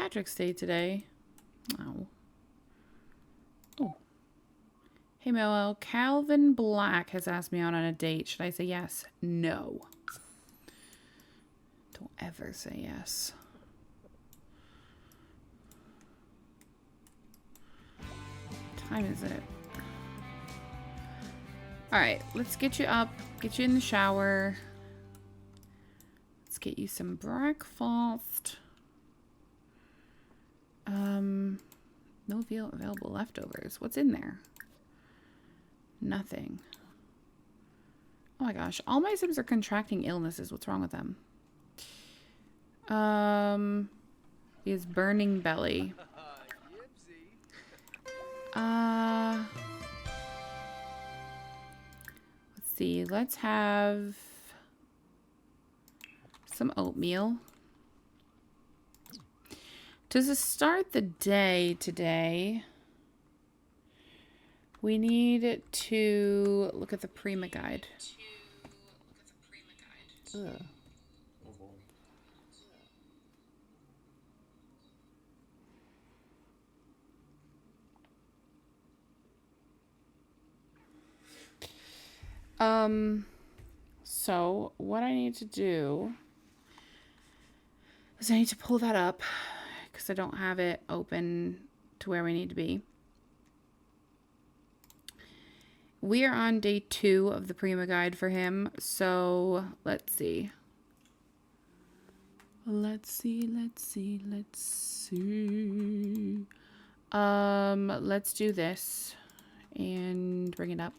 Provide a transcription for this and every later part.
Patrick's Day today. Oh. Oh. Hey, Moel. Calvin Black has asked me out on a date. Should I say yes? No. Don't ever say yes. What time is it? Alright, let's get you up. Get you in the shower. Let's get you some breakfast. No available leftovers. What's in there? Nothing. Oh my gosh. All my Sims are contracting illnesses. What's wrong with them? He has burning belly. Let's see. Let's have some oatmeal. To start the day today, we need to look at the Prima Guide. Ugh. So what I need to do is I need to pull that up because I don't have it open to where we need to be. We are on day 2 of the Prima Guide for him. So let's see. Let's see. Let's do this and bring it up.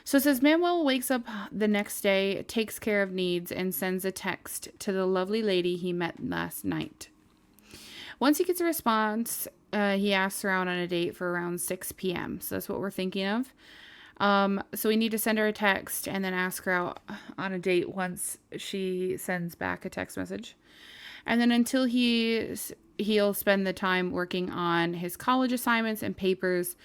So it says, Manuel wakes up the next day, takes care of needs, and sends a text to the lovely lady he met last night. Once he gets a response, he asks her out on a date for around 6 p.m. So that's what we're thinking of. So we need to send her a text and then ask her out on a date once she sends back a text message. And then until he'll spend the time working on his college assignments and papers.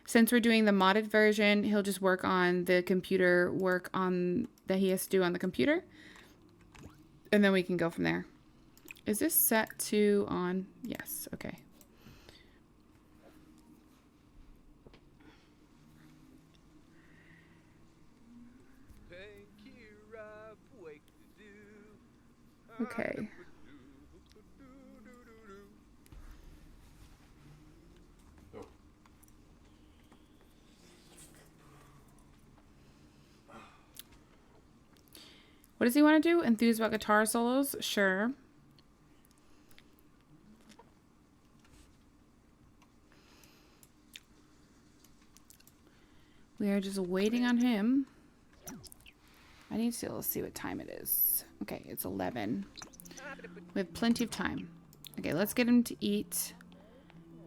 Since we're doing the modded version, he'll just work on the computer work on that he has to do on the computer. And then we can go from there. Is this set to on? Yes. Okay. Okay. What does he want to do? Enthused about guitar solos? Sure. We are just waiting on him. I need to see what time it is. Okay, it's 11. We have plenty of time. Okay, let's get him to eat.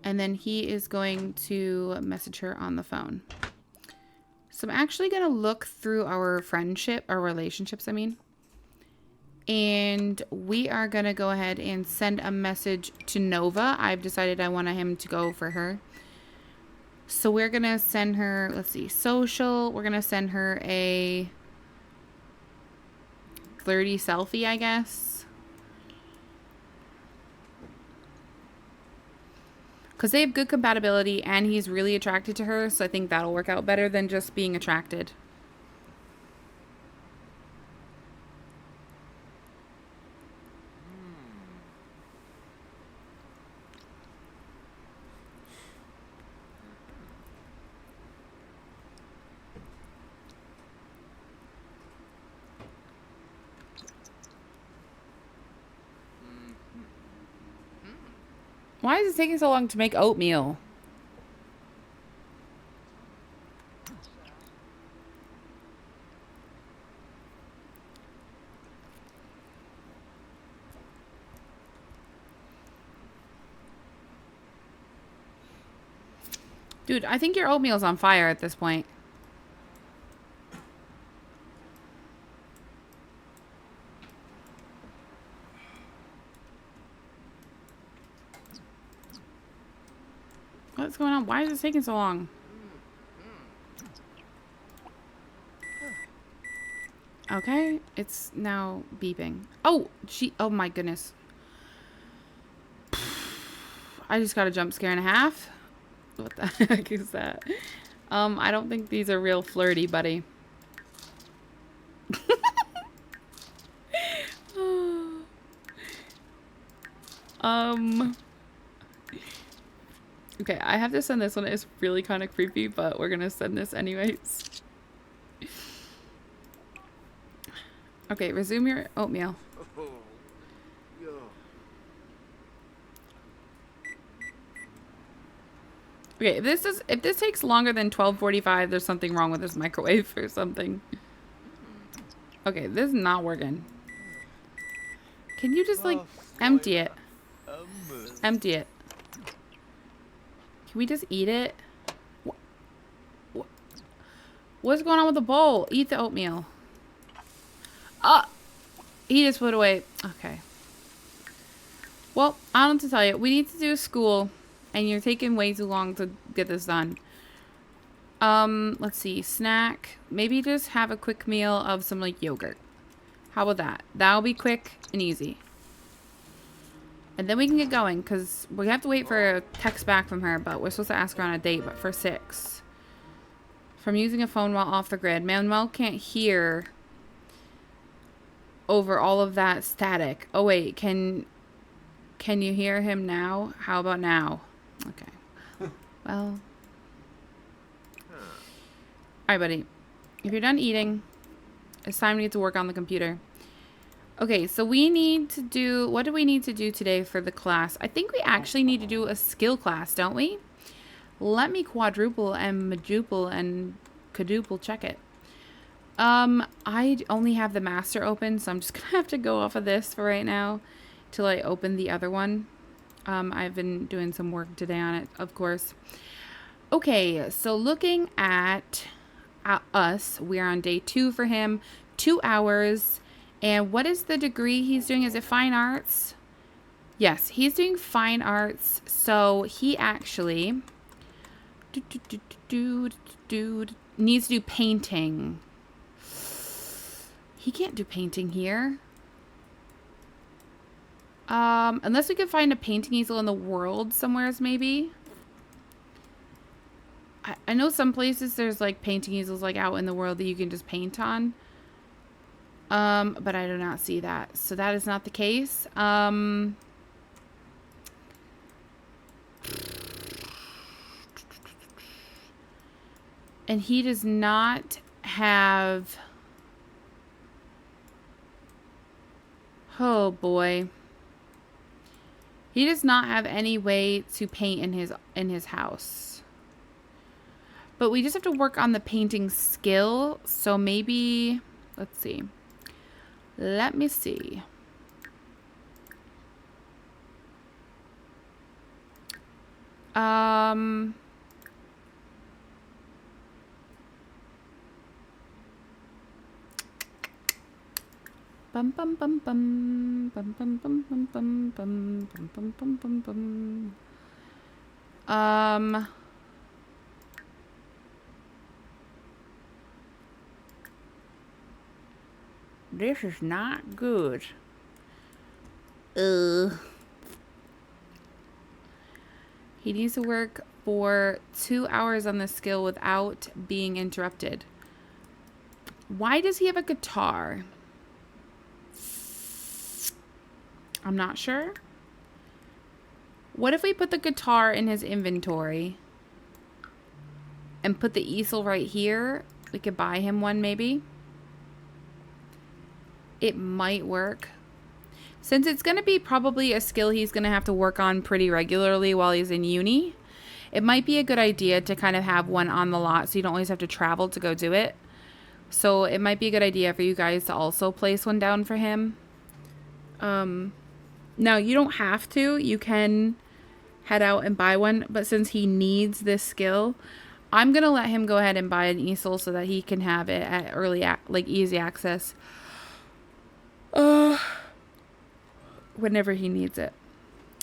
And then he is going to message her on the phone. So I'm actually going to look through our relationships, I mean. And we are going to go ahead and send a message to Nova. I've decided I want him to go for her. So we're going to send her, let's see, social. We're going to send her a flirty selfie, I guess. Because they have good compatibility and he's really attracted to her. So I think that'll work out better than just being attracted. Why is it taking so long to make oatmeal? Dude, I think your oatmeal's on fire at this point. What's going on? Why is it taking so long? Okay, it's now beeping. Oh, oh my goodness. I just got a jump scare and a half. What the heck is that? I don't think these are real flirty, buddy. Okay, I have to send this one. It's really kind of creepy, but we're gonna send this anyways. Okay, resume your oatmeal. Okay, if this takes longer than 12:45, there's something wrong with this microwave or something. Okay, this is not working. Can you just like empty it? Empty it. Can we just eat it? What's going on with the bowl? Eat the oatmeal. He just put it away. Okay. Well, I don't know what to tell you. We need to do school, and you're taking way too long to get this done. Let's see. Snack. Maybe just have a quick meal of some like yogurt. How about that? That'll be quick and easy. And then we can get going, because we have to wait for a text back from her, but we're supposed to ask her on a date, but for 6. From using a phone while off the grid. Manuel can't hear over all of that static. Oh, wait. Can you hear him now? How about now? Okay. Well. Alright, buddy. If you're done eating, it's time to get to work on the computer. Okay, so we need to do... What do we need to do today for the class? I think we actually need to do a skill class, don't we? Let me quadruple and maduple and quadruple check it. I only have the master open, so I'm just gonna have to go off of this for right now till I open the other one. I've been doing some work today on it, of course. Okay, so looking at us, we're on day 2 for him. 2 hours. And what is the degree he's doing? Is it fine arts? Yes, he's doing fine arts. So he actually needs to do painting. He can't do painting here. Unless we could find a painting easel in the world somewheres, maybe. I know some places there's like painting easels like out in the world that you can just paint on. But I do not see that. So that is not the case. And he does not have... Oh boy. He does not have any way to paint in his house. But we just have to work on the painting skill. So maybe, let's see. Let me see. Bum bum bum bum bum bum bum bum bum bum bum bum bum bum bum. This is not good. He needs to work for 2 hours on the skill without being interrupted. Why does he have a guitar? I'm not sure. What if we put the guitar in his inventory and put the easel right here? We could buy him one maybe. It might work. Since it's going to be probably a skill he's going to have to work on pretty regularly while he's in uni, it might be a good idea to kind of have one on the lot so you don't always have to travel to go do it. So it might be a good idea for you guys to also place one down for him. Now, you don't have to. You can head out and buy one. But since he needs this skill, I'm going to let him go ahead and buy an easel so that he can have it at easy access. Whenever he needs it.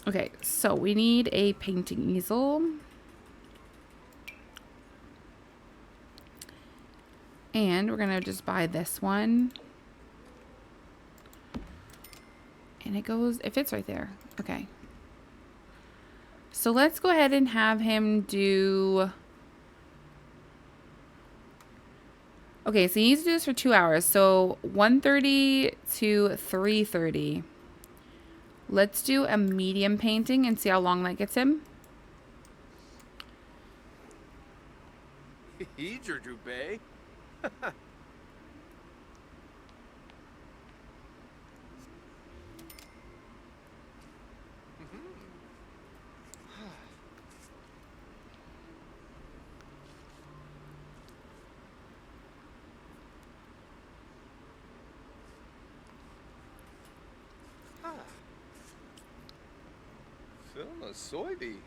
Okay, so we need a painting easel. And we're going to just buy this one. And it fits right there. Okay. So let's go ahead and have him do... Okay, so he needs to do this for 2 hours. So 1:30 to 3:30. Let's do a medium painting and see how long that gets him. Film a soybean.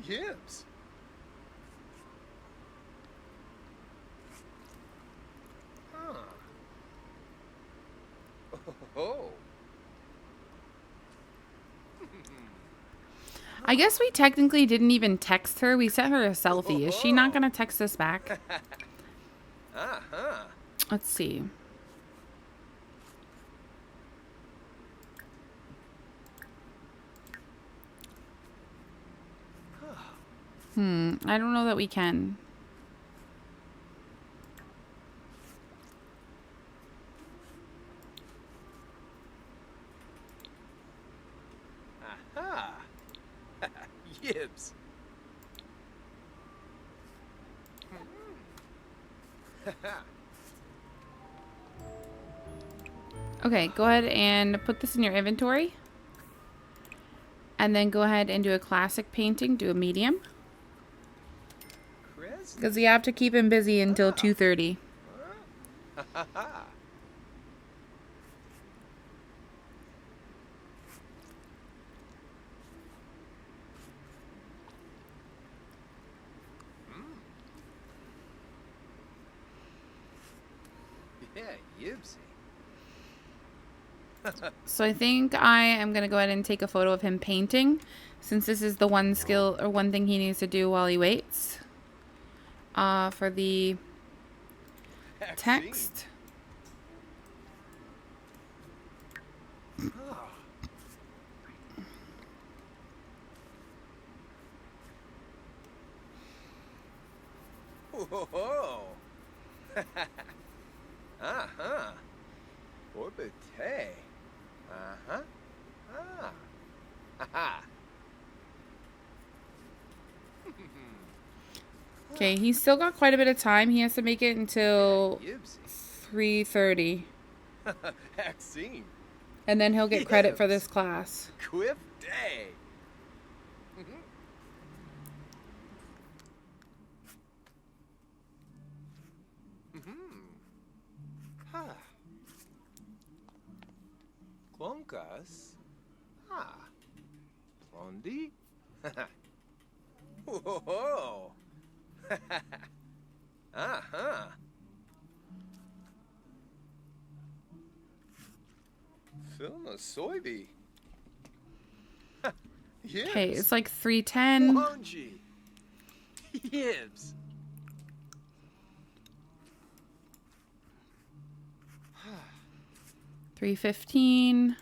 Yips. Huh. Oh. I guess we technically didn't even text her. We sent her a selfie. Is she not going to text us back? Uh-huh. Let's see. I don't know that we can. Aha. Yibs. Okay, go ahead and put this in your inventory. And then go ahead and do a classic painting. Do a medium. Because we have to keep him busy until 2:30. Yeah, Yibsy. So I think I am going to go ahead and take a photo of him painting, since this is the one skill or one thing he needs to do while he waits. For the text. Whoa. Uh-huh. Orbite. Uh-huh. Ah. Ha-ha. Okay, he's still got quite a bit of time. He has to make it until Yibsy. 3:30. Vaccine. And then he'll get credit for this class. Quiff day. Ha. Clonkas. Ha. Blondie. Whoa. Uh-huh. Film a soybean. Yes. Okay, it's like 3:10. Longy. Yibs. 3:15.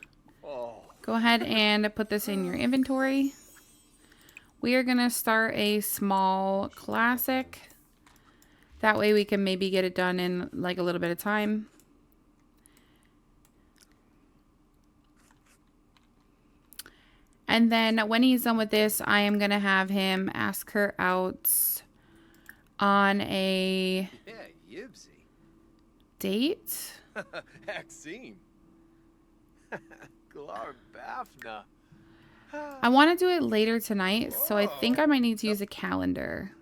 Oh. Go ahead and put this in your inventory. We are going to start a small classic. That way we can maybe get it done in like a little bit of time. And then when he's done with this, I am going to have him ask her out on a Yibsy. date. Vaccine. Glar Bafna. I want to do it later tonight, so I think I might need to use a calendar.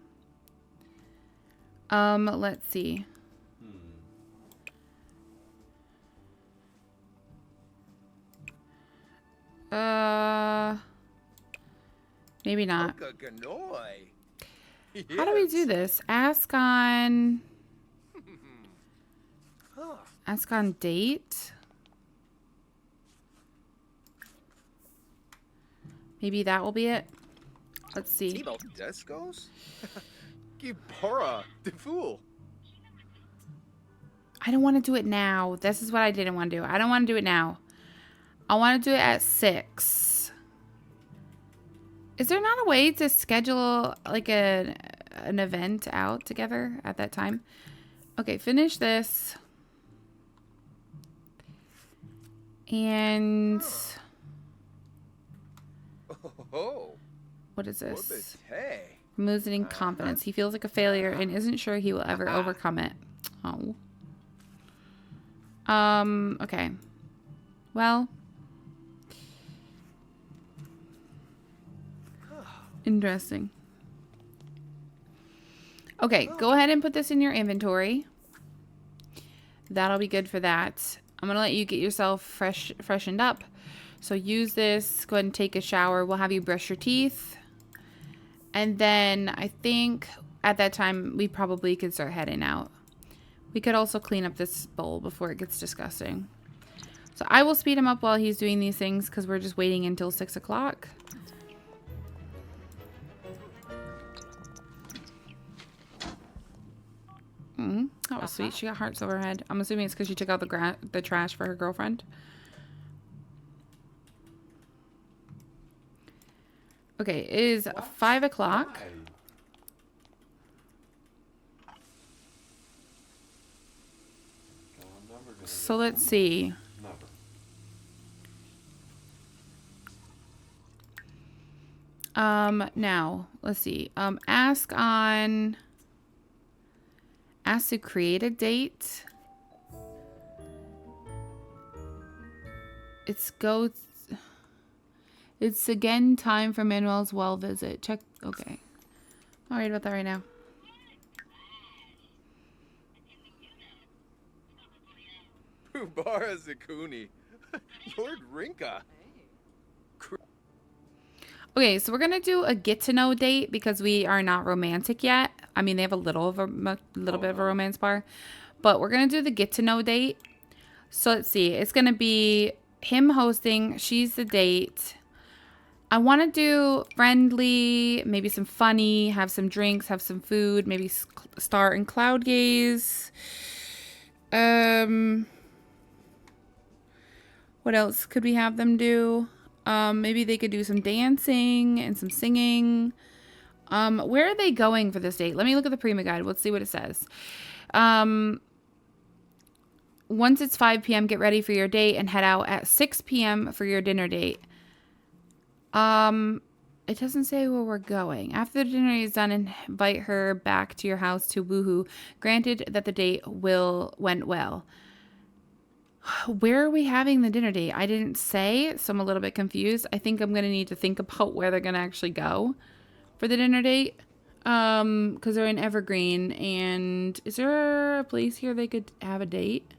Let's see. Maybe not. How do we do this? Ask on date. Maybe that will be it. Let's see. Descos? Gibora, the fool. I don't want to do it now. This is what I didn't want to do. I don't want to do it now. I want to do it at 6. Is there not a way to schedule like an event out together at that time? Okay, finish this. And Oh, what is what this? the hey? Losing confidence. He feels like a failure and isn't sure he will ever overcome it. Oh. Okay. Well. Interesting. Okay, go ahead and put this in your inventory. That'll be good for that. I'm going to let you get yourself freshened up. So use this. Go ahead and take a shower. We'll have you brush your teeth. And then I think at that time we probably could start heading out. We could also clean up this bowl before it gets disgusting. So I will speed him up while he's doing these things because we're just waiting until 6 o'clock. That was sweet. She got hearts over her head. I'm assuming it's because she took out the trash for her girlfriend. Okay, it is 5 o'clock. So let's see. Now, let's see. Ask to create a date. It's again time for Manuel's well visit. Check. Okay. I'll read about that right now. Ubara Zakuni. Lord Rinka. Okay, so we're going to do a get-to-know date because we are not romantic yet. I mean, they have a little bit of a romance bar. But we're going to do the get-to-know date. So let's see. It's going to be him hosting. She's the date. I want to do friendly, maybe some funny, have some drinks, have some food, maybe start in cloud gaze. What else could we have them do? Maybe they could do some dancing and some singing. Where are they going for this date? Let me look at the Prima Guide. Let's see what it says. Once it's 5 p.m., get ready for your date and head out at 6 p.m. for your dinner date. It doesn't say where we're going. After the dinner is done, invite her back to your house to woohoo. Granted that the date went well. Where are we having the dinner date? I didn't say, so I'm a little bit confused. I think I'm going to need to think about where they're going to actually go for the dinner date. Because they're in Evergreen. And is there a place here they could have a date?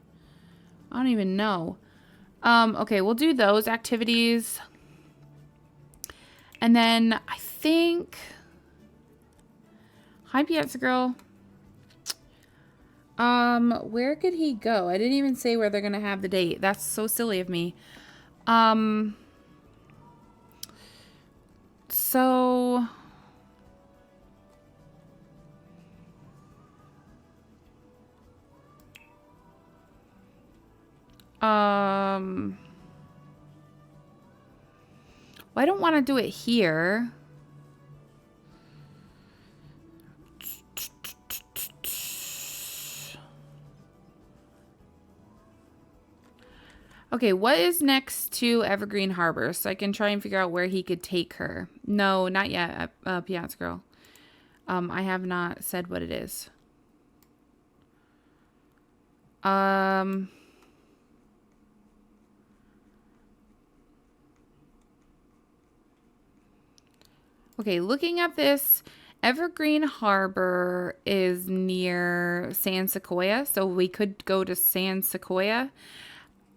I don't even know. Okay, we'll do those activities. And then I think... Hi, Piazza Girl. Where could he go? I didn't even say where they're gonna have the date. That's so silly of me. So... Well, I don't want to do it here. Okay, what is next to Evergreen Harbor? So I can try and figure out where he could take her. No, not yet, Piazza Girl. I have not said what it is. Okay, looking at this, Evergreen Harbor is near San Sequoia, so we could go to San Sequoia.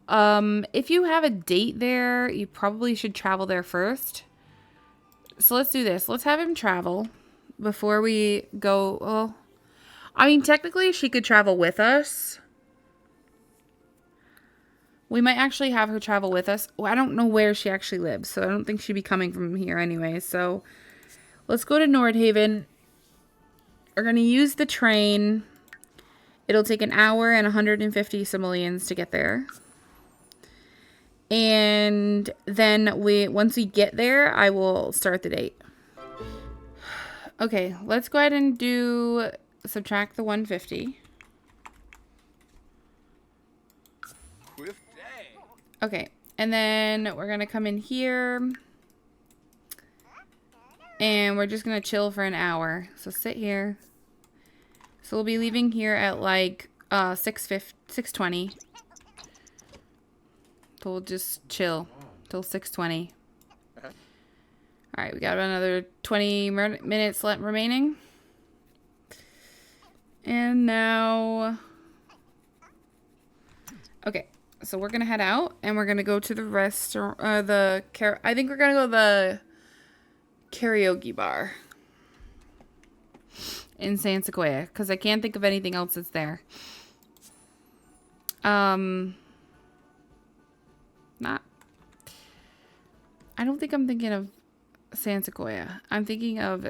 If you have a date there, you probably should travel there first. So let's do this. Let's have him travel before we go. Well, I mean, technically, she could travel with us. We might actually have her travel with us. Well, I don't know where she actually lives, so I don't think she'd be coming from here anyway. So let's go to Nordhaven. We're going to use the train. It'll take an hour and 150 simoleons to get there. And then once we get there, I will start the date. Okay, let's go ahead and do subtract the 150. Quiff day. Okay, and then we're gonna come in here and we're just gonna chill for an hour. So sit here. So we'll be leaving here at like 6:20. So we'll just chill till 6:20. All right, we got another 20 minutes left remaining. And now, okay, so we're gonna head out and we're gonna go to the restaurant. I think we're gonna go to the karaoke bar in San Sequoia because I can't think of anything else that's there. Not. I don't think I'm thinking of San Sequoia. I'm thinking of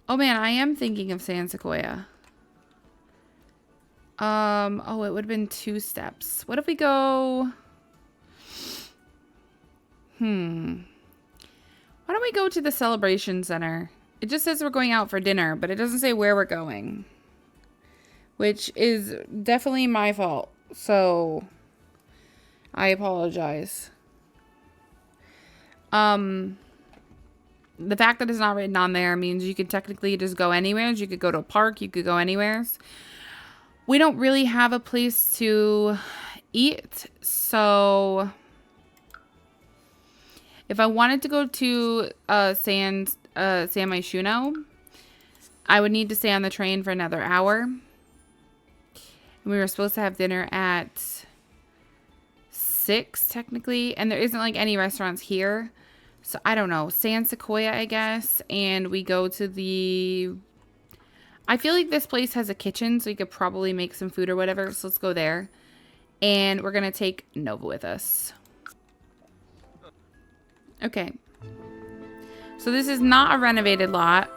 Oh man, I am thinking of San Sequoia. Oh, it would have been 2 steps. What if we go? Why don't we go to the Celebration Center? It just says we're going out for dinner, but it doesn't say where we're going. Which is definitely my fault. So, I apologize. The fact that it's not written on there means you could technically just go anywhere. You could go to a park. You could go anywhere. We don't really have a place to eat. So if I wanted to go to San Myshuno, I would need to stay on the train for another hour. And we were supposed to have dinner at 6 technically. And there isn't like any restaurants here. So, I don't know. San Sequoia, I guess. And we go to the... I feel like this place has a kitchen, so you could probably make some food or whatever. So, let's go there. And we're going to take Nova with us. Okay. So, this is not a renovated lot.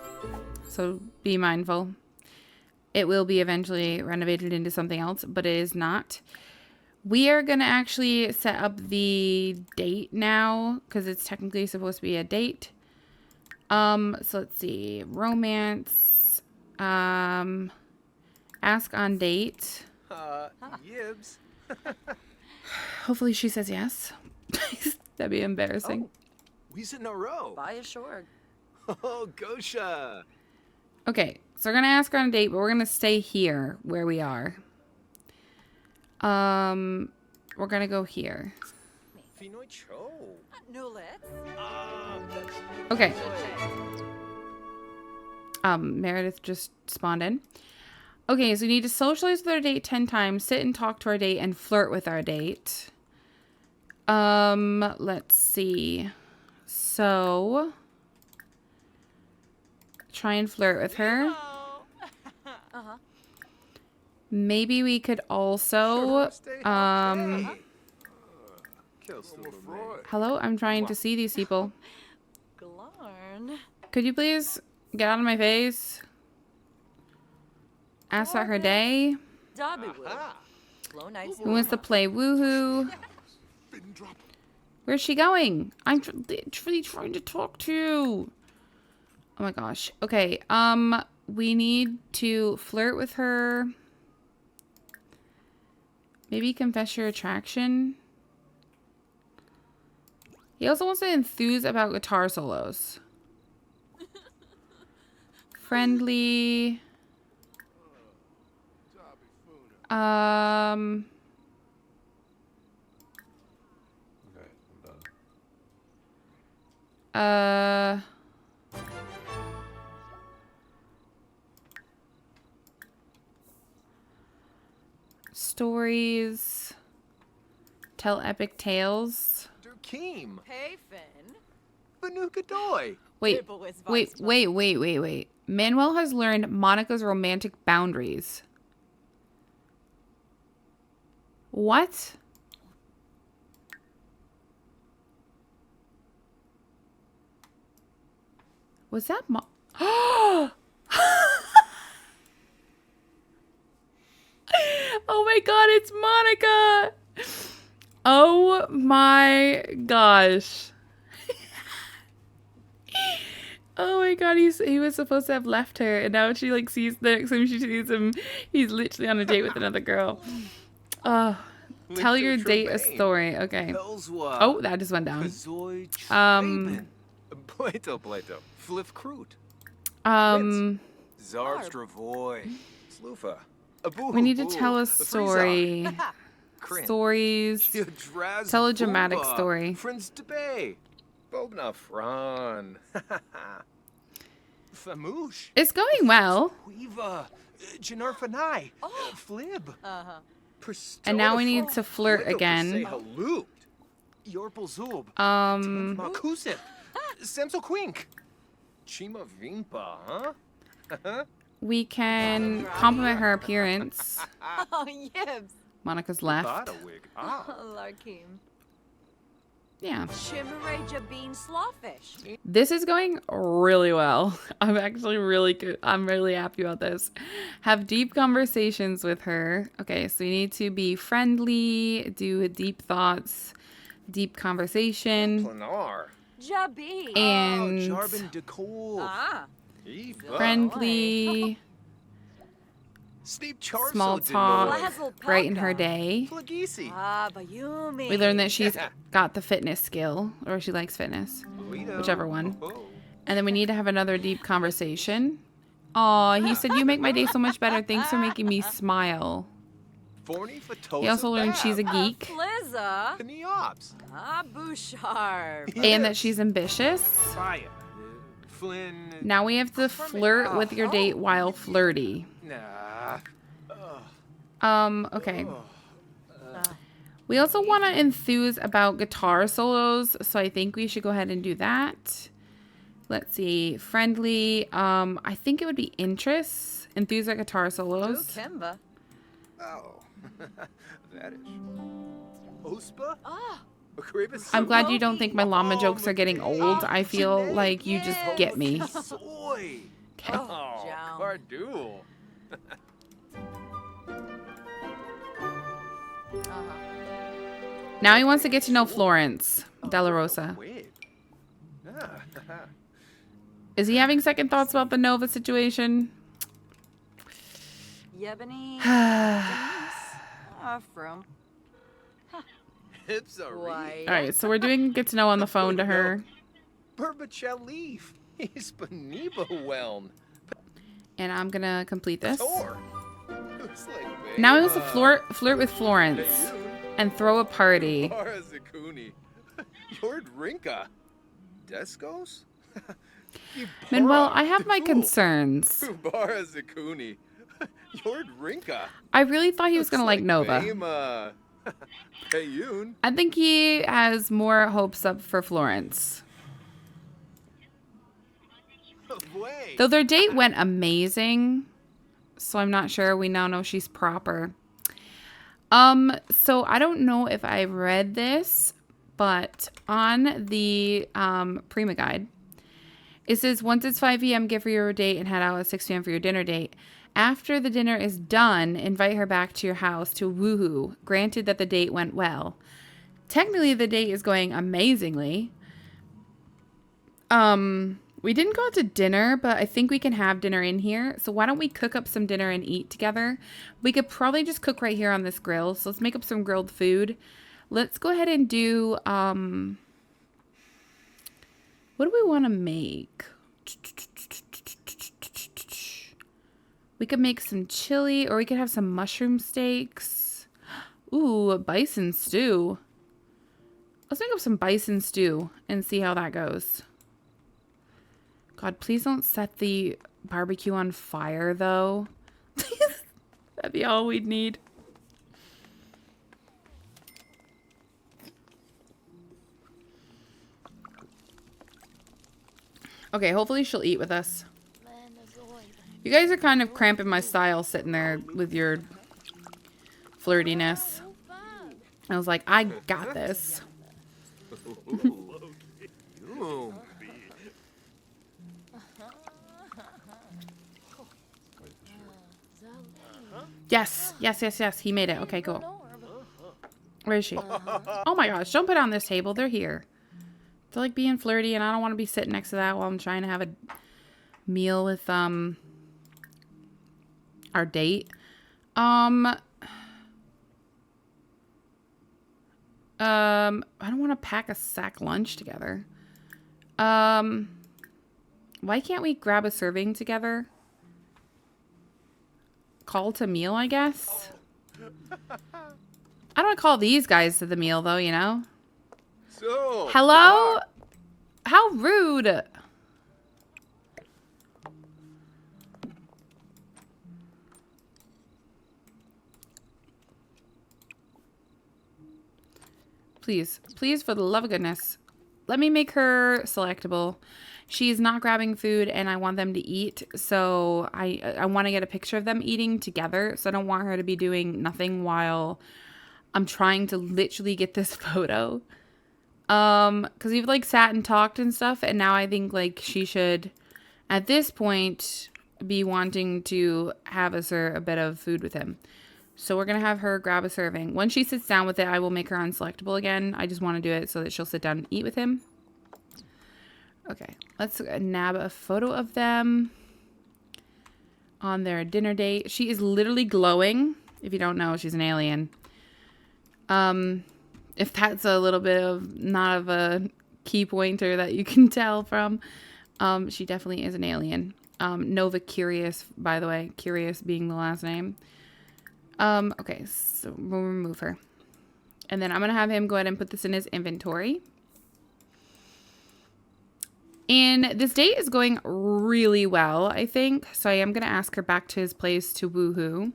So, be mindful. It will be eventually renovated into something else, but it is not. We are going to actually set up the date now because it's technically supposed to be a date. So let's see. Romance. Ask on date. Yibs. Hopefully she says yes. That'd be embarrassing. Oh, we's in a row. Buy a short. Oh, Gosha. Okay, so we're going to ask her on a date, but we're going to stay here where we are. We're gonna go here. Okay. Meredith just spawned in. Okay, so we need to socialize with our date 10 times, sit and talk to our date, and flirt with our date. Let's see. So, try and flirt with her. Maybe we could also, hello, I'm trying to see these people. Could you please get out of my face? Ask her day. Who wants to play woohoo? Where's she going? I'm really trying to talk to you. Oh my gosh. Okay, we need to flirt with her. Maybe confess your attraction. He also wants to enthuse about guitar solos. Friendly. Okay, I'm done. Stories. Tell epic tales. Durkeem. Hey, Finn. Banukadoy. Wait. Manuel has learned Monica's romantic boundaries. What? Was that Oh my god, it's Monica! Oh my gosh. Oh my god, he was supposed to have left her, and now she like sees the next time she sees him, he's literally on a date with another girl. Oh, tell your date a story. Okay. Oh, that just went down. Plato. Flif Kroot. Zarstravoy. Slufa. We need to tell a story. Stories. Tell a dramatic story. Friends debay. Bobna Fran. Famoosh. It's going well. Weeva. Janarfanai. Flib. And now we need to flirt again. Makusip. Semso Quink. Chima Vimpa, huh? We can compliment her appearance. Oh, yibs. Monica's left. Larkim. Yeah. Chimeraja bean slawfish. This is going really well. I'm actually really good. I'm really happy about this. Have deep conversations with her. Okay, so you need to be friendly, do deep thoughts, deep conversation. Planar. Jabi. And Jarbin Decor. friendly, small talk, brighten her day. Bayumi. We learned that she's got the fitness skill, or she likes fitness, whichever one. And then we need to have another deep conversation. Aw, he said, you make my day so much better. Thanks for making me smile. He also learned she's a geek. Flizza. Bouchard. And that she's ambitious. Now we have to flirt with your date while flirty. Okay. We also want to enthuse about guitar solos, so I think we should go ahead and do that. Let's see. Friendly. I think it would be interests. Enthuse at guitar solos. Kimba. Oh, that is. Ospa? I'm glad you don't think my llama jokes are getting old. I feel like you just get me. Soy. Okay. Oh, Cardul. Now he wants to get to know Florence Della Rosa. Is he having second thoughts about the Nova situation? Yebony. From. Why? All right, so we're doing get to know on the phone to her. Burbachalif. Hispaniba whelm. And I'm going to complete this. Now he wants to flirt with Florence and throw a party. Rinka. Descos? Meanwhile, I have my concerns. I really thought he was going to like Nova. I think he has more hopes up for Florence. Though their date went amazing, so I'm not sure. We now know she's proper. So I don't know if I read this, but on the Prima Guide, it says once it's 5 p.m., give her your date and head out at 6 p.m. for your dinner date. After the dinner is done, invite her back to your house to woohoo, granted that the date went well. Technically, the date is going amazingly. We didn't go out to dinner, but I think we can have dinner in here. So why don't we cook up some dinner and eat together? We could probably just cook right here on this grill. So let's make up some grilled food. Let's go ahead and do, what do we want to make? We could make some chili, or we could have some mushroom steaks. Ooh, a bison stew. Let's make up some bison stew and see how that goes. God, please don't set the barbecue on fire, though. That'd be all we'd need. Okay, hopefully she'll eat with us. You guys are kind of cramping my style sitting there with your flirtiness. I was like, I got this. Yes, yes, yes, yes. He made it. Okay, cool. Where is she? Oh my gosh, don't put it on this table. They're here. I like being flirty, and I don't want to be sitting next to that while I'm trying to have a meal with our date. I don't want to pack a sack lunch together. Why can't we grab a serving together? Call to meal, I guess. I don't call these guys to the meal, though, you know? So. Hello? How rude. Please, please, for the love of goodness, let me make her selectable. She's not grabbing food, and I want them to eat, so I want to get a picture of them eating together, so I don't want her to be doing nothing while I'm trying to literally get this photo. Because we've, like, sat and talked and stuff, and now I think, like, she should, at this point, be wanting to have a bit of food with him. So we're going to have her grab a serving. When she sits down with it, I will make her unselectable again. I just want to do it so that she'll sit down and eat with him. Okay, let's nab a photo of them on their dinner date. She is literally glowing. If you don't know, she's an alien. If that's a little bit of not of a key pointer that you can tell from, she definitely is an alien. Nova Curious, by the way, Curious being the last name. Okay, so we'll remove her. And then I'm going to have him go ahead and put this in his inventory. And this date is going really well, I think. So I am going to ask her back to his place to woohoo.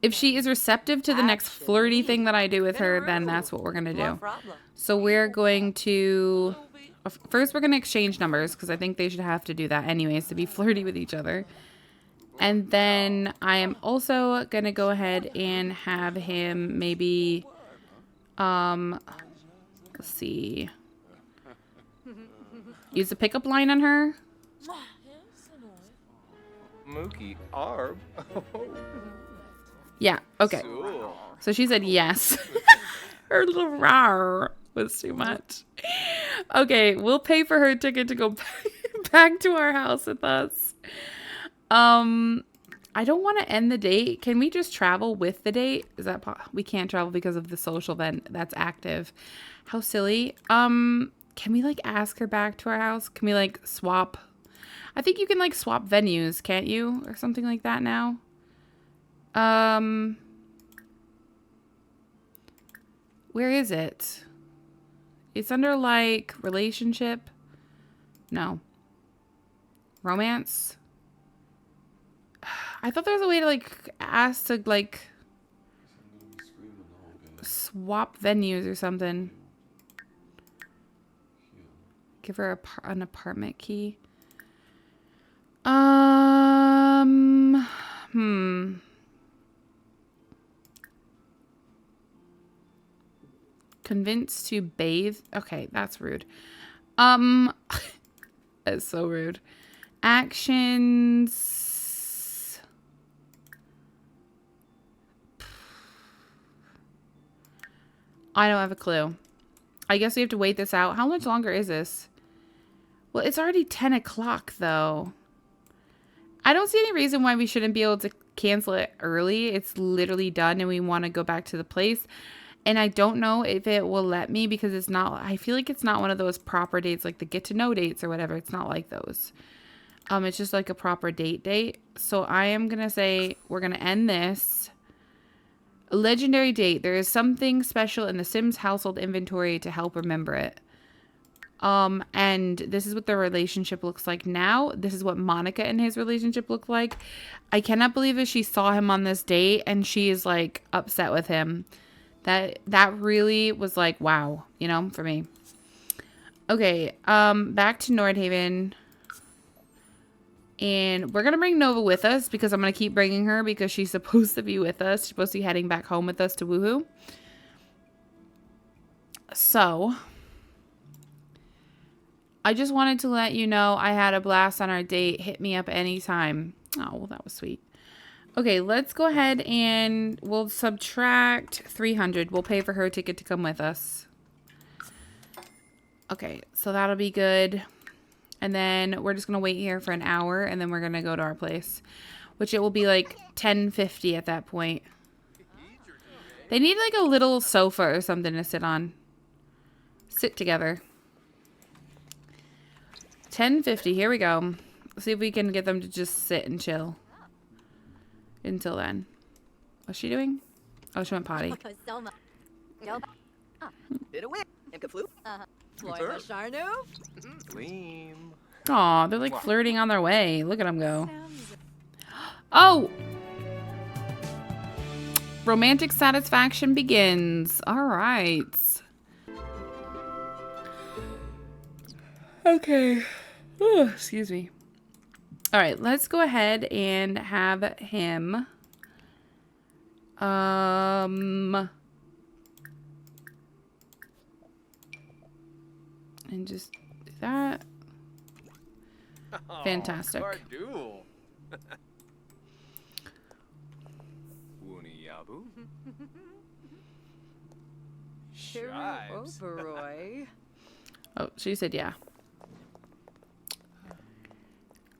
If she is receptive to the next flirty thing that I do with her, then that's what we're going to do. So we're going to... First, we're going to exchange numbers, because I think they should have to do that anyways to be flirty with each other. And then I am also going to go ahead and have him maybe... let's see. Use a pickup line on her. Mookie Arb. Yeah, okay. So she said yes. Her little rawr was too much. Okay, we'll pay for her ticket to go back to our house with us. I don't want to end the date. Can we just travel with the date? Is that we can't travel because of the social event that's active. How silly. Can we like ask her back to our house? Can we like swap? I think you can like swap venues, can't you? Or something like that now. Where is it? It's under like relationship. No. Romance. I thought there was a way to like ask to like swap venues or something. Give her an apartment key. Convinced to bathe. Okay, that's rude. That's so rude. Actions. I don't have a clue. I guess we have to wait this out. How much longer is this? Well, it's already 10 o'clock, though. I don't see any reason why we shouldn't be able to cancel it early. It's literally done, and we want to go back to the place. And I don't know if it will let me because it's not... I feel like it's not one of those proper dates, like the get-to-know dates or whatever. It's not like those. It's just like a proper date. So I am going to say we're going to end this. A legendary date. There is something special in the Sims household inventory to help remember it. And this is what their relationship looks like now. This is what Monica and his relationship looked like. I cannot believe that she saw him on this date and she is like upset with him. That really was like, wow, you know, for me. Okay, back to Nordhaven. And we're going to bring Nova with us because I'm going to keep bringing her because she's supposed to be with us. She's supposed to be heading back home with us to Woohoo. So, I just wanted to let you know I had a blast on our date. Hit me up anytime. Oh, well, that was sweet. Okay, let's go ahead and we'll subtract 300. We'll pay for her ticket to come with us. Okay, so that'll be good. And then we're just going to wait here for an hour, and then we're going to go to our place, which it will be like 10:50 at that point. They need like a little sofa or something to sit on. Sit together. 10:50, here we go. Let's see if we can get them to just sit and chill. Until then. What's she doing? Oh, she went potty. Gleam. Aw, they're like flirting on their way. Look at them go. Oh! Romantic satisfaction begins. All right. Okay. Ooh, excuse me. All right, let's go ahead and have him. And just do that. Fantastic. Cardool. Wooniyabu. Shives. Overroy. Oh, she said yeah.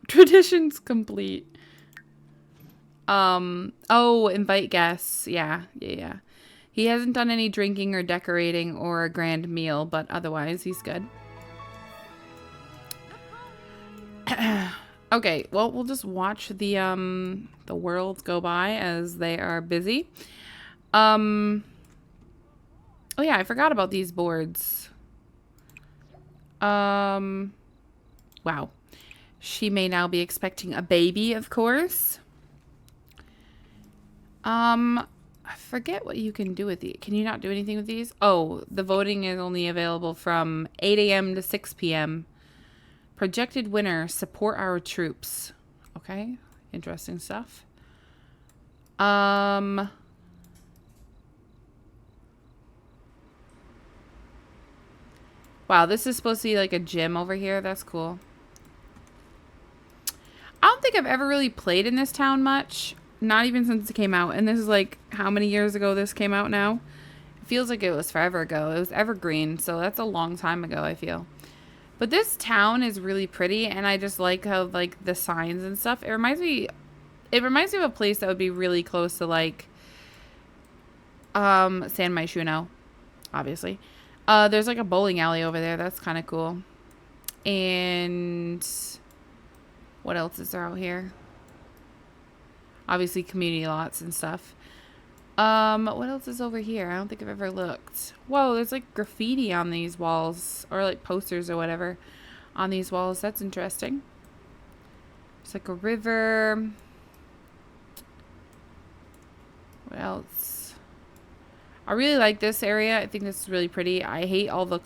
Traditions complete. Oh, invite guests. Yeah. He hasn't done any drinking or decorating or a grand meal, but otherwise he's good. Okay, well, we'll just watch the world go by as they are busy. Oh yeah, I forgot about these boards. Wow. She may now be expecting a baby, of course. I forget what you can do with these. Can you not do anything with these? Oh, the voting is only available from 8 a.m. to 6 p.m. Projected winner, support our troops. Okay, interesting stuff. Wow, this is supposed to be like a gym over here. That's cool. I don't think I've ever really played in this town much. Not even since it came out. And this is like, how many years ago this came out now? It feels like it was forever ago. It was evergreen, so that's a long time ago, I feel. But this town is really pretty, and I just like how, like, the signs and stuff. It reminds me of a place that would be really close to, like, San Myshuno, obviously. There's, like, a bowling alley over there. That's kind of cool. And what else is there out here? Obviously, community lots and stuff. What else is over here? I don't think I've ever looked. Whoa, there's like graffiti on these walls, or like posters or whatever on these walls. That's interesting. It's like a river. What else? I really like this area. I think this is really pretty. I hate all the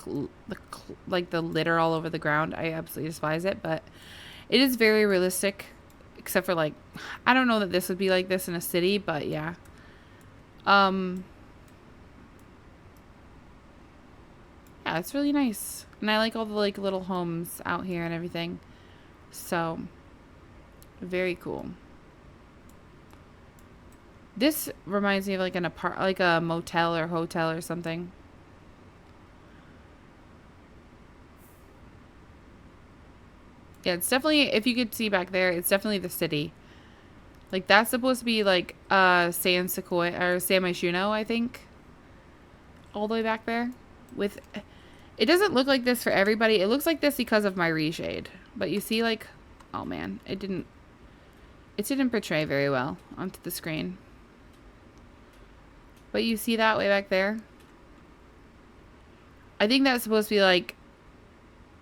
litter all over the ground. I absolutely despise it, but it is very realistic, except for like, I don't know that this would be like this in a city, but yeah. Yeah, it's really nice. And I like all the like little homes out here and everything. So, very cool. This reminds me of like like a motel or hotel or something. Yeah, it's definitely, if you could see back there, it's definitely the city. Like, that's supposed to be, like, San Sequoia, or San Myshuno, I think. All the way back there. It doesn't look like this for everybody. It looks like this because of my reshade. But you see, like, oh man, it didn't portray very well onto the screen. But you see that way back there? I think that's supposed to be, like,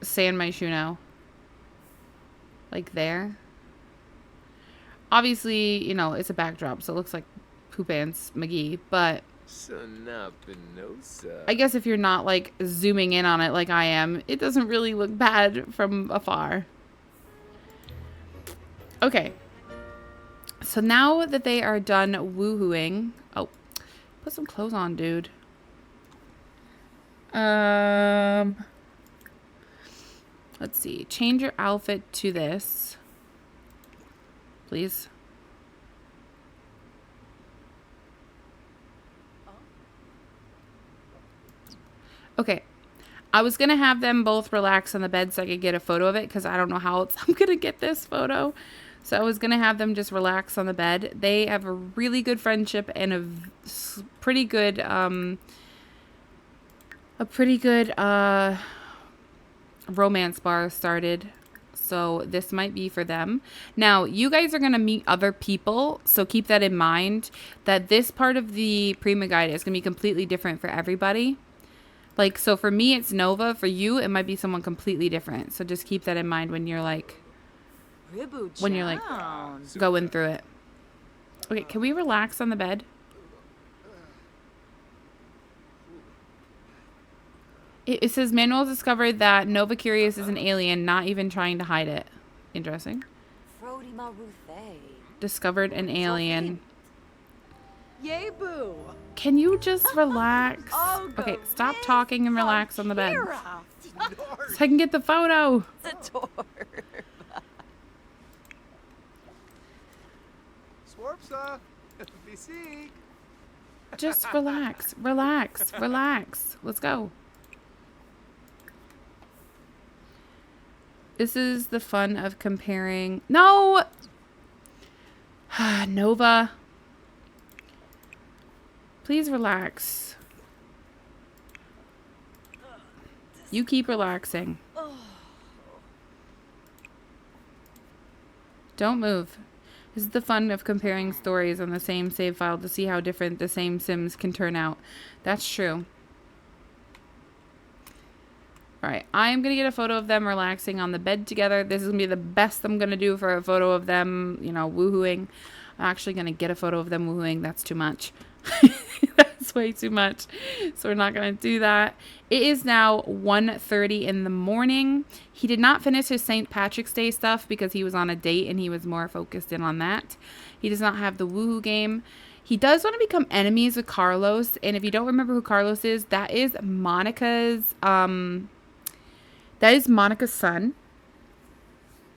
San Myshuno. Like there. Obviously, you know, it's a backdrop, so it looks like Poopants McGee, but I guess if you're not, like, zooming in on it like I am, it doesn't really look bad from afar. Okay. So now that they are done woohooing... Oh, put some clothes on, dude. Let's see. Change your outfit to this. Please. Okay. I was going to have them both relax on the bed so I could get a photo of it because I don't know how else I'm going to get this photo. So I was going to have them just relax on the bed. They have a really good friendship and a pretty good romance bar started. So this might be for them. Now, you guys are going to meet other people, so keep that in mind, that this part of the Prima Guide is going to be completely different for everybody. Like, so for me, it's Nova. For you, it might be someone completely different. So just keep that in mind when you're like, going through it. Okay, can we relax on the bed? It says Manuel discovered that Nova Curious is an alien, not even trying to hide it. Interesting. Discovered an alien. Yay, boo. Can you just relax? Okay, stop talking and relax on the bed. So I can get the photo. Just relax, relax, relax. Let's go. This is the fun of comparing. No! Nova. Please relax. You keep relaxing. Don't move. This is the fun of comparing stories on the same save file to see how different the same Sims can turn out. That's true. Alright, I am going to get a photo of them relaxing on the bed together. This is going to be the best I'm going to do for a photo of them, you know, woohooing. I'm actually going to get a photo of them woohooing. That's too much. That's way too much. So we're not going to do that. It is now 1:30 in the morning. He did not finish his St. Patrick's Day stuff because he was on a date and he was more focused in on that. He does not have the woohoo game. He does want to become enemies with Carlos. And if you don't remember who Carlos is, that is Monica's, son.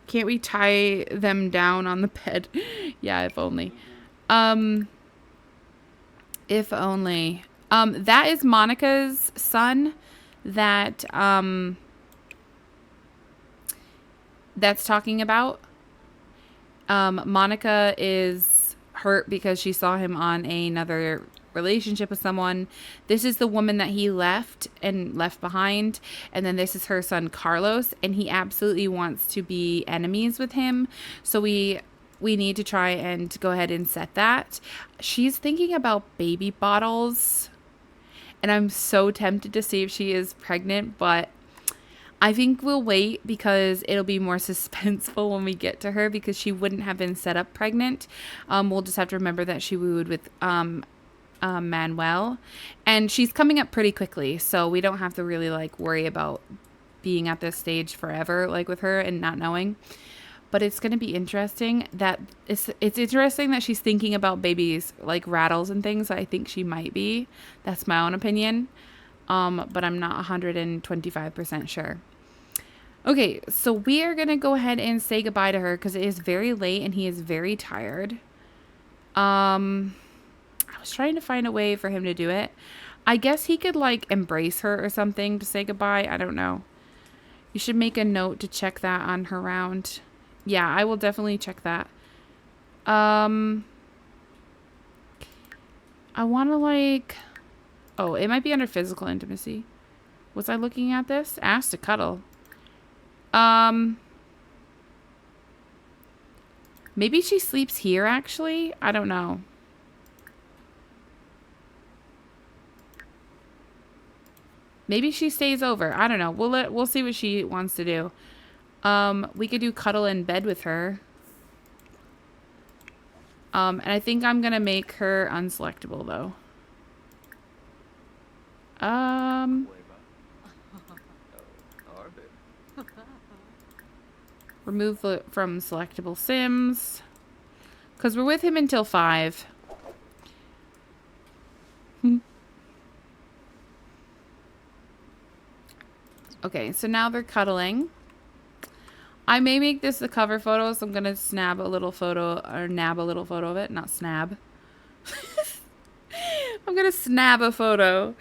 Can't we tie them down on the bed? Yeah, if only. If only. That is Monica's son that, that's talking about. Monica is hurt because she saw him on another relationship with someone. This is the woman that he left behind, and then this is her son Carlos, and he absolutely wants to be enemies with him. So we need to try and go ahead and set that. She's thinking about baby bottles, and I'm so tempted to see if she is pregnant, but I think we'll wait because it'll be more suspenseful when we get to her because she wouldn't have been set up pregnant. We'll just have to remember that she wooed with Manuel, and she's coming up pretty quickly, so we don't have to really like worry about being at this stage forever, like with her and not knowing. But it's going to be interesting that it's interesting that she's thinking about babies like rattles and things. I think she might be. That's my own opinion. But I'm not 125% sure. Okay, so we are going to go ahead and say goodbye to her because it is very late and he is very tired. I was trying to find a way for him to do it. I guess he could like embrace her or something to say goodbye. I don't know. You should make a note to check that on her round. Yeah, I will definitely check that. I want to like... Oh, it might be under physical intimacy. Was I looking at this? Ask to cuddle. Maybe she sleeps here, actually? I don't know. Maybe she stays over. I don't know. We'll see what she wants to do. We could do cuddle in bed with her. And I think I'm gonna make her unselectable though. Remove from selectable Sims. Because we're with him until 5. Okay, so now they're cuddling. I may make this the cover photo, so I'm going to snab a little photo, or nab a little photo of it. Not snab. I'm going to snab a photo.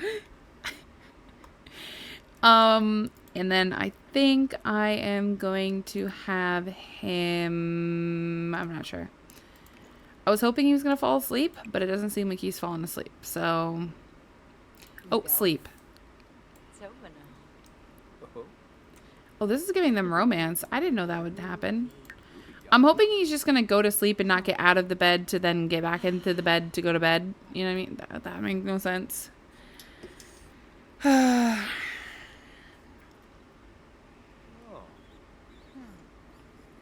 And then I think I am going to have him, I'm not sure. I was hoping he was going to fall asleep, but it doesn't seem like he's falling asleep. So, oh, sleep. Oh, this is giving them romance. I didn't know that would happen. I'm hoping he's just going to go to sleep and not get out of the bed to then get back into the bed to go to bed. You know what I mean? That makes no sense.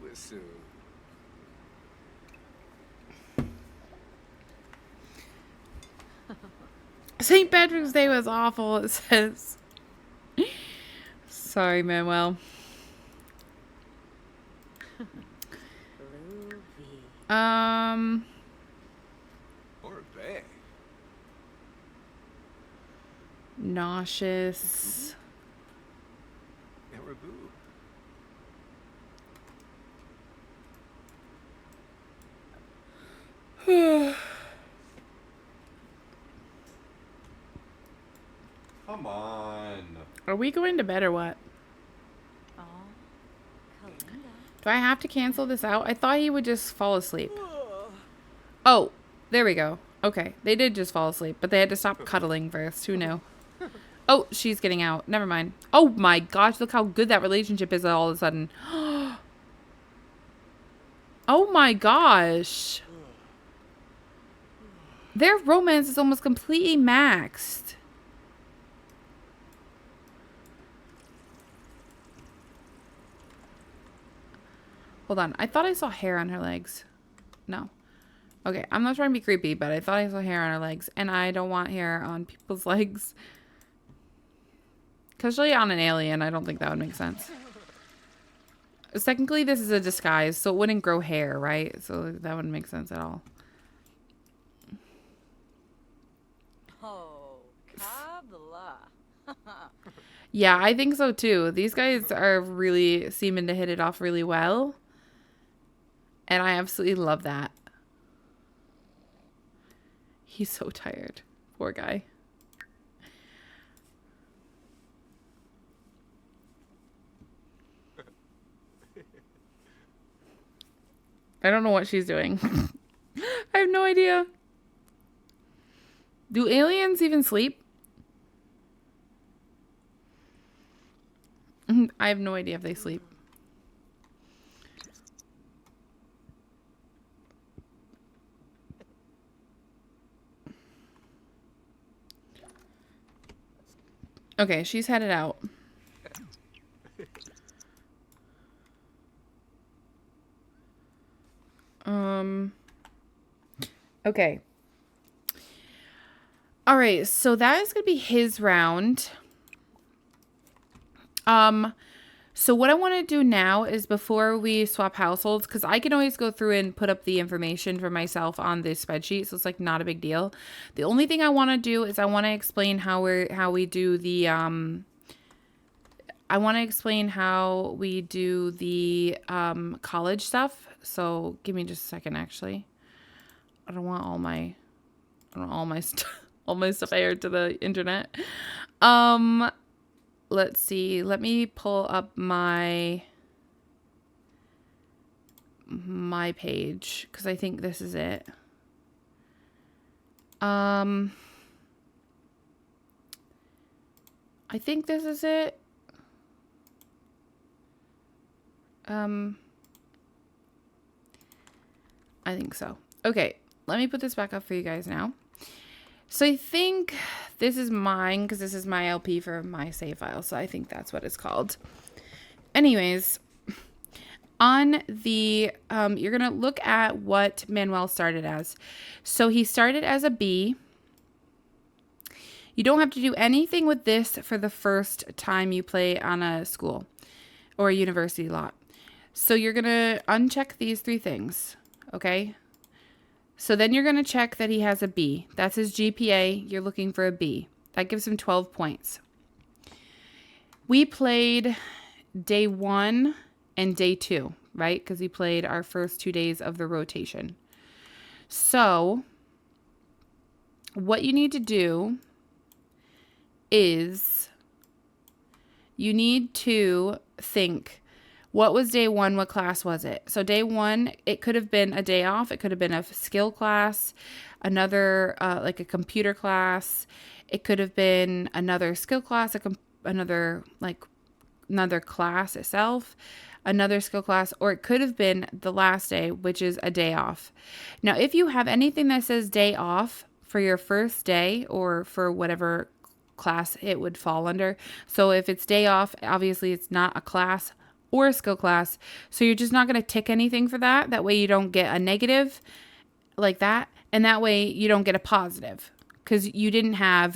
Listen. St. Patrick's Day was awful, it says. Sorry, Manuel. Or bay. Nauseous. Marabou. Come on. Are we going to bed or what? Do I have to cancel this out? I thought he would just fall asleep. Oh, there we go. Okay, they did just fall asleep, but they had to stop cuddling first. Who knew? Oh, she's getting out. Never mind. Oh my gosh, look how good that relationship is all of a sudden. Oh my gosh. Their romance is almost completely maxed. Hold on. I thought I saw hair on her legs. No. Okay, I'm not trying to be creepy, but I thought I saw hair on her legs. And I don't want hair on people's legs. Especially on an alien, I don't think that would make sense. Technically, this is a disguise, so it wouldn't grow hair, right? So that wouldn't make sense at all. Oh, kabla. Yeah, I think so too. These guys are really seeming to hit it off really well. And I absolutely love that. He's so tired. Poor guy. I don't know what she's doing. I have no idea. Do aliens even sleep? I have no idea if they sleep. Okay, she's headed out. Okay. All right, so that is going to be his round. So what I want to do now is before we swap households, because I can always go through and put up the information for myself on this spreadsheet, so it's like not a big deal. The only thing I want to do is I want to explain how we do the college stuff. So give me just a second, actually. I don't want all my all my stuff aired to the internet. Let's see. Let me pull up my page because I think this is it. I think this is it. I think so. Okay, let me put this back up for you guys now. So I think this is mine because this is my LP for my save file. So I think that's what it's called. Anyways, on the, you're going to look at what Manuel started as. So he started as a B. You don't have to do anything with this for the first time you play on a school or a university lot. So you're going to uncheck these three things. Okay. So then you're going to check that he has a B. That's his GPA. You're looking for a B. That gives him 12 points. We played day 1 and day 2, right? Because we played our first 2 days of the rotation. So what you need to do is you need to think, what was day one? What class was it? So day one, it could have been a day off. It could have been a skill class, another like a computer class. It could have been another skill class, another class itself, another skill class, or it could have been the last day, which is a day off. Now, if you have anything that says day off for your first day or for whatever class it would fall under. So if it's day off, obviously it's not a class or a skill class. So you're just not going to tick anything for that. That way you don't get a negative like that. And that way you don't get a positive because you didn't have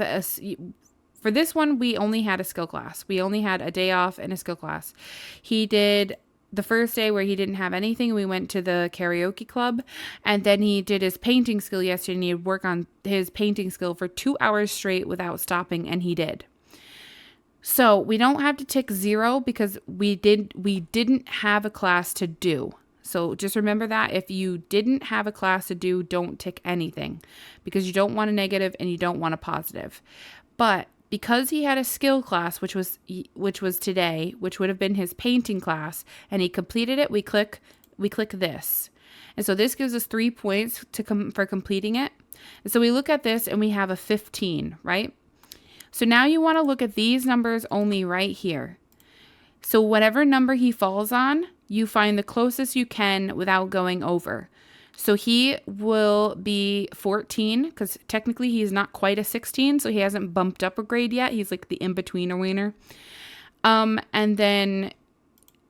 for this one, we only had a skill class. We only had a day off and a skill class. He did the first day where he didn't have anything. We went to the karaoke club, and then he did his painting skill yesterday, and he'd work on his painting skill for 2 hours straight without stopping, and he did. So we don't have to tick 0 because we didn't have a class to do. So just remember that if you didn't have a class to do, don't tick anything because you don't want a negative and you don't want a positive. But because he had a skill class, which was today, which would have been his painting class, and he completed it, we click this. And so this gives us 3 points for completing it. And so we look at this and we have a 15, right? So now you want to look at these numbers only right here. So whatever number he falls on, you find the closest you can without going over. So he will be 14 because technically he's not quite a 16. So he hasn't bumped up a grade yet. He's like the in-betweener wiener. And then,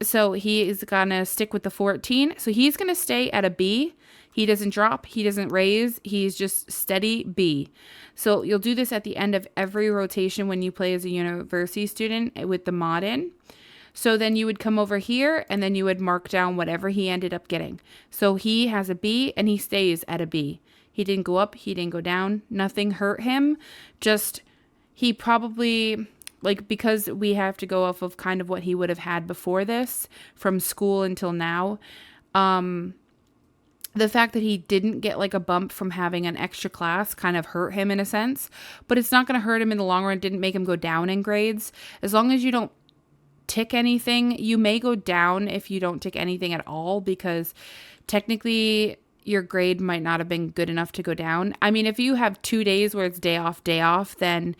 so he is going to stick with the 14. So he's going to stay at a B. He doesn't drop. He doesn't raise. He's just steady B. So you'll do this at the end of every rotation when you play as a university student with the mod in. So then you would come over here and then you would mark down whatever he ended up getting. So he has a B and he stays at a B. He didn't go up. He didn't go down. Nothing hurt him. Just he probably, like, because we have to go off of kind of what he would have had before this from school until now. The fact that he didn't get like a bump from having an extra class kind of hurt him in a sense. But it's not going to hurt him in the long run. It didn't make him go down in grades. As long as you don't tick anything, you may go down if you don't tick anything at all because technically your grade might not have been good enough to go down. I mean, if you have 2 days where it's day off, then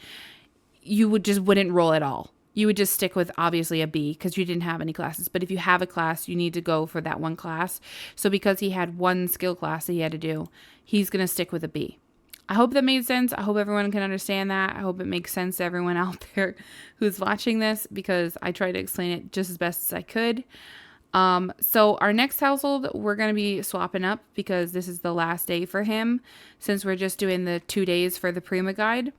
you wouldn't roll at all. You would just stick with obviously a B because you didn't have any classes. But if you have a class, you need to go for that one class. So because he had one skill class that he had to do, he's going to stick with a B. I hope that made sense. I hope everyone can understand that. I hope it makes sense to everyone out there who's watching this because I tried to explain it just as best as I could. So our next household, we're going to be swapping up because this is the last day for him since we're just doing the 2 days for the Prima guide.